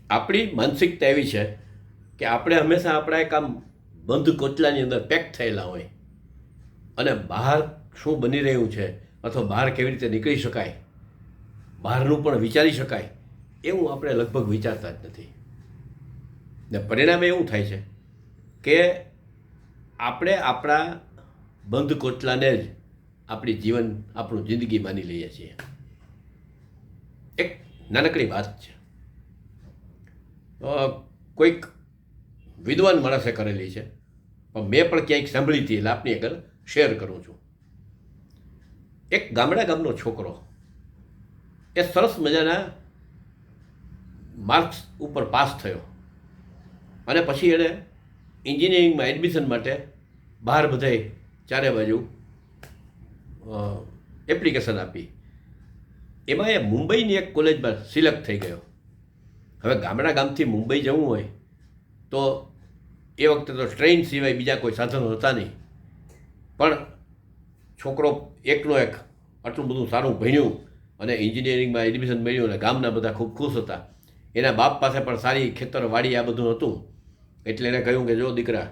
આપણી માનસિકતા એવી છે કે આપણે હંમેશા આપણા એક આમ બંધ કોચલાની અંદર પેક થયેલા હોય અને બહાર શું બની રહ્યું છે અથવા બહાર કેવી રીતે નીકળી શકાય, બહારનું પણ વિચારી શકાય એવું આપણે લગભગ વિચારતા જ નથી. ને પરિણામે એવું થાય છે કે આપણે આપણા બંધ કોચલાને જ આપણું જિંદગી માની લઈએ છીએ. એક નાનકડી વાત છે, કોઈક વિદ્વાન માણસે કરેલી છે, પણ મેં પણ ક્યાંક સાંભળી હતી એટલે આપની આગળ શેર કરું છું. એક ગામનો છોકરો એ સરસ મજાના માર્ક્સ ઉપર પાસ થયો અને પછી એણે એન્જિનિયરિંગમાં એડમિશન માટે બહાર બધાય ચારે બાજુ એપ્લિકેશન આપી. એમાં એ મુંબઈની એક કોલેજમાં સિલેક્ટ થઈ ગયો. હવે ગામથી મુંબઈ જવું હોય તો એ વખતે તો ટ્રેન સિવાય બીજા કોઈ સાધનો હતા નહીં, પણ છોકરો એકનો એક આટલું બધું સારું ભણ્યું અને એન્જિનિયરિંગમાં એડમિશન મળ્યું અને ગામના બધા ખૂબ ખુશ હતા. એના બાપ પાસે પણ સારી ખેતરવાડી આ બધું હતું, એટલે એણે કહ્યું કે જો દીકરા,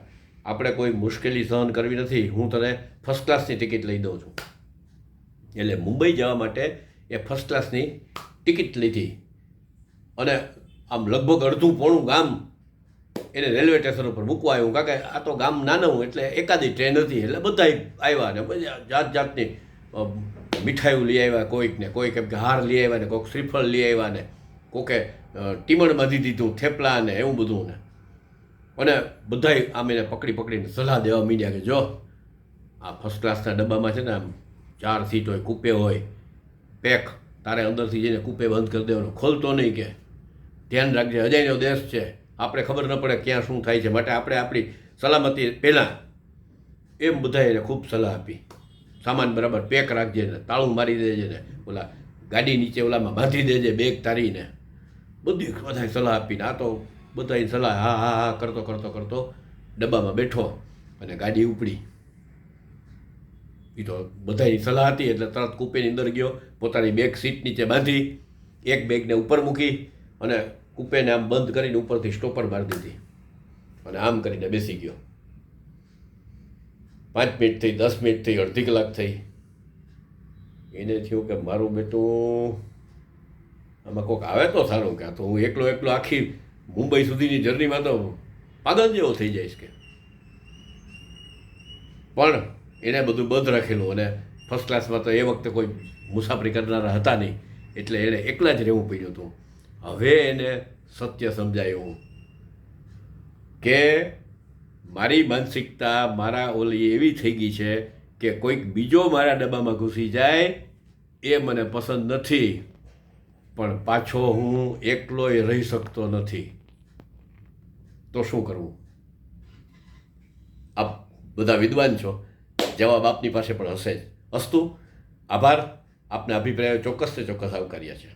આપણે કોઈ મુશ્કેલી સહન કરવી નથી, હું તને ફર્સ્ટ ક્લાસની ટિકિટ લઈ દઉં છું. એટલે મુંબઈ જવા માટે એ ફર્સ્ટ ક્લાસની ટિકિટ લીધી અને આમ લગભગ અડધું પોણું ગામ એને રેલવે સ્ટેશન ઉપર મૂકવા આવ્યું, કારણ કે આ તો ગામ નાનું એટલે એકાદી ટ્રેન હતી એટલે બધા આવ્યા ને બધા જાત જાતની મીઠાઈઓ લઈ આવ્યા, કોઈક એમ કે હાર લઈ આવ્યા ને કોઈક શ્રીફળ લઈ આવ્યા ને કોકે ટીમણ બાંધી દીધું, થેપલા ને એવું બધું ને. અને બધાય આમ એને પકડીને સલાહ દેવા માંડ્યા કે જો આ ફર્સ્ટ ક્લાસના ડબ્બામાં છે ને આમ 4 સીટ હોય, કૂપે હોય, પેક, તારે અંદરથી જઈને કૂપે બંધ કરી દેવાનું, ખોલતો નહીં, કે ધ્યાન રાખજે, અજાયનો દેશ છે, આપણે ખબર ન પડે ક્યાં શું થાય છે, માટે આપણે આપણી સલામતી પહેલાં. એમ બધાએ એને ખૂબ સલાહ આપી, સામાન બરાબર પેક રાખજે ને, તાળું મારી દેજે ને, ઓલા ગાડી નીચે ઓલામાં બાંધી દેજે બેગ તારીને, બધાએ સલાહ આપીને આ તો બધાની સલાહ હા કરતો ડબ્બામાં બેઠો અને ગાડી ઉપડી. એ તો બધાની સલાહ હતી એટલે તરત કૂપેની અંદર ગયો, પોતાની બેગ સીટ નીચે બાંધી, એક બેગને ઉપર મૂકી અને કૂપેને આમ બંધ કરીને ઉપરથી સ્ટોપર મારી દીધી અને આમ કરીને બેસી ગયો. 5 મિનિટ થઈ, 10 મિનિટ થઈ, અડધી કલાક થઈ. એને થયું કે મારું બેટું આમાં કોઈક આવે તો સારું, કે તો હું એકલો આખી મુંબઈ સુધીની જર્નીમાં તો પાગલ જેવો થઈ જઈશ કે. પણ એણે બધું બંધ રાખેલું અને ફર્સ્ટ ક્લાસમાં તો એ વખતે કોઈ મુસાફરી કરનારા હતા નહીં, એટલે એણે એકલા જ રહેવું પડ્યું હતું. હવે એને સત્ય સમજાયું કે મારી માનસિકતા મારા ઓલી એવી થઈ ગઈ છે કે કોઈક બીજો મારા ડબ્બામાં ઘૂસી જાય એ મને પસંદ નથી, પણ પાછો હું એકલોય રહી શકતો નથી. તો શું કરવું? આપ બધા વિદ્વાન છો, જવાબ આપની પાસે પણ હશે જ. અસ્તુ, આભાર. આપના અભિપ્રાયો ચોક્કસ આવકાર્યા છે.